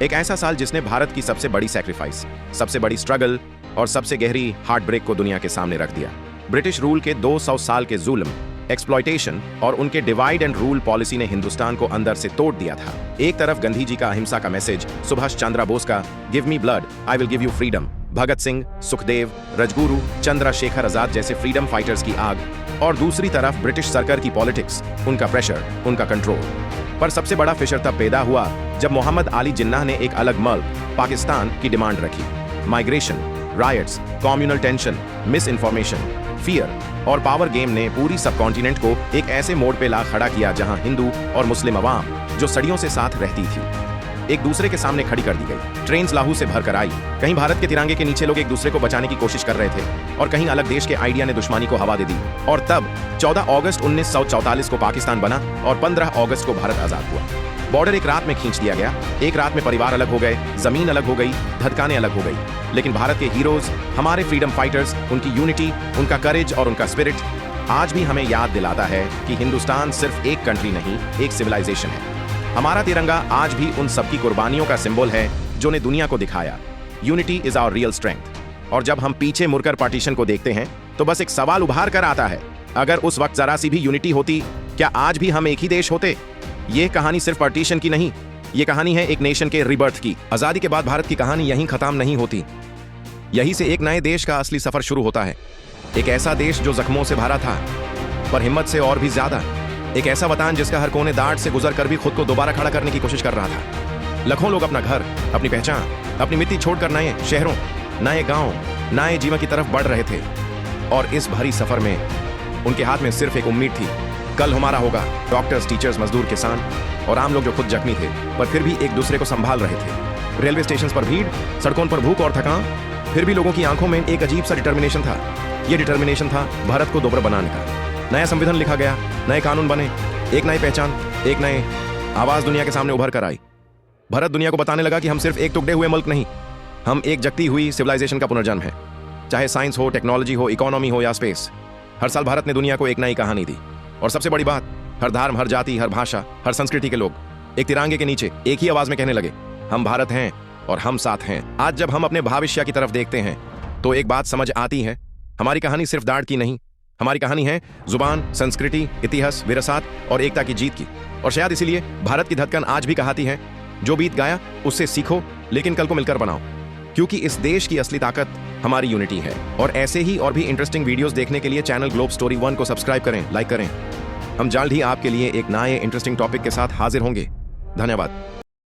एक ऐसा साल जिसने भारत की सबसे बड़ी सैक्रिफाइस, सबसे बड़ी स्ट्रगल और सबसे गहरी हार्ट ब्रेक को दुनिया के सामने रख दिया। ब्रिटिश रूल के 200 साल के जुल्म, एक्सप्लॉयटेशन और उनके डिवाइड एंड रूल पॉलिसी ने हिंदुस्तान को अंदर से तोड़ दिया था। एक तरफ गांधी जी का अहिंसा का मैसेज, सुभाष चंद्र बोस का give me blood I will give you freedom, Bhagat Singh, Sukhdev, Rajguru, Chandrashekhar Azad जैसे फ्रीडम फाइटर्स की आग, और दूसरी तरफ ब्रिटिश सरकार की पॉलिटिक्स, उनका प्रेशर, उनका कंट्रोल। पर सबसे बड़ा फिशर तब पैदा हुआ जब मोहम्मद अली जिन्नाह ने एक अलग मुल्क पाकिस्तान की डिमांड रखी। Migration, riots, communal tension, misinformation, fear और पावर गेम ने पूरी सब कॉन्टिनेंट को एक ऐसे मोड़ पे ला खड़ा किया जहां हिंदू और मुस्लिम अवाम, जो सदियों से साथ रहती थी, एक दूसरे के सामने खड़ी कर दी गई। ट्रेन्स लाहू से भरकर आई, कहीं भारत के तिरंगे के नीचे लोग एक दूसरे को बचाने की कोशिश कर रहे थे और कहीं अलग देश के आइडिया ने दुश्मनी को हवा दे दी। और तब 14 अगस्त 1944 को पाकिस्तान बना और 15 अगस्त को भारत आजाद हुआ। बॉर्डर एक रात में खींच दिया गया, एक रात में परिवार अलग हो गए, जमीन अलग हो गई, धड़कनें अलग हो गई। लेकिन भारत के हीरोज, हमारे फ्रीडम फाइटर्स, उनकी यूनिटी, उनका करेज और उनका स्पिरिट आज भी हमें याद दिलाता है कि हिंदुस्तान सिर्फ एक कंट्री नहीं, एक सिविलाइजेशन है। हमारा तिरंगा आज भी उन सबकी कुर्बानियों का सिंबल है जो ने दुनिया को दिखाया, unity is our real strength. और जब हम पीछे मुड़कर पार्टीशन को देखते हैं तो बस एक सवाल उभार कर आता है, अगर उस वक्त जरा सी भी यूनिटी होती, क्या आज भी हम एक ही देश होते? ये कहानी सिर्फ पार्टीशन की नहीं, ये कहानी है एक नेशन के रिबर्थ की। आजादी के बाद भारत की कहानी यहीं खत्म नहीं होती, यहीं से एक नए देश का असली सफर शुरू होता है। एक ऐसा देश जो जख्मों से भरा था पर हिम्मत से और भी ज्यादा। एक ऐसा वतन जिसका हर कोने दाढ़ से गुजर कर भी खुद को दोबारा खड़ा करने की कोशिश कर रहा था। लाखों लोग अपना घर, अपनी पहचान, अपनी मिट्टी छोड़कर नए शहरों, नए गांव, नए जीवन की तरफ बढ़ रहे थे। और इस भारी सफर में उनके हाथ में सिर्फ एक उम्मीद थी, कल हमारा होगा। डॉक्टर्स, टीचर्स, मजदूर, किसान और आम लोग जो खुद जख्मी थे पर फिर भी एक दूसरे को संभाल रहे थे। रेलवे स्टेशन पर भीड़, सड़कों पर भूख और थकान, फिर भी लोगों की आंखों में एक अजीब सा डिटर्मिनेशन था। यह डिटर्मिनेशन था भारत को दोबारा बनाने का। नया संविधान लिखा गया, नए कानून बने, एक नई पहचान, एक नए आवाज दुनिया के सामने उभर कर आई। भारत दुनिया को बताने लगा कि हम सिर्फ एक टुकड़े हुए मुल्क नहीं, हम एक जगती हुई सिविलाइजेशन का पुनर्जन्म है। चाहे साइंस हो, टेक्नोलॉजी हो, इकोनॉमी हो या स्पेस, हर साल भारत ने दुनिया को एक नई कहानी दी। और सबसे बड़ी बात, हर धर्म, हर जाति, हर भाषा, हर संस्कृति के लोग एक तिरंगे के नीचे एक ही आवाज में कहने लगे, हम भारत हैं और हम साथ हैं। आज जब हम अपने भविष्य की तरफ देखते हैं तो एक बात समझ आती है, हमारी कहानी सिर्फ दाढ़ की नहीं, हमारी कहानी है जुबान, संस्कृति, इतिहास, विरासत और एकता की जीत की। और शायद इसीलिए भारत की धड़कन आज भी कहती है, जो बीत गया उससे सीखो लेकिन कल को मिलकर बनाओ, क्योंकि इस देश की असली ताकत हमारी यूनिटी है। और ऐसे ही और भी इंटरेस्टिंग वीडियोस देखने के लिए चैनल ग्लोब स्टोरी 1 को सब्सक्राइब करें, लाइक करें। हम जल्द ही आपके लिए एक नए इंटरेस्टिंग टॉपिक के साथ हाजिर होंगे। धन्यवाद।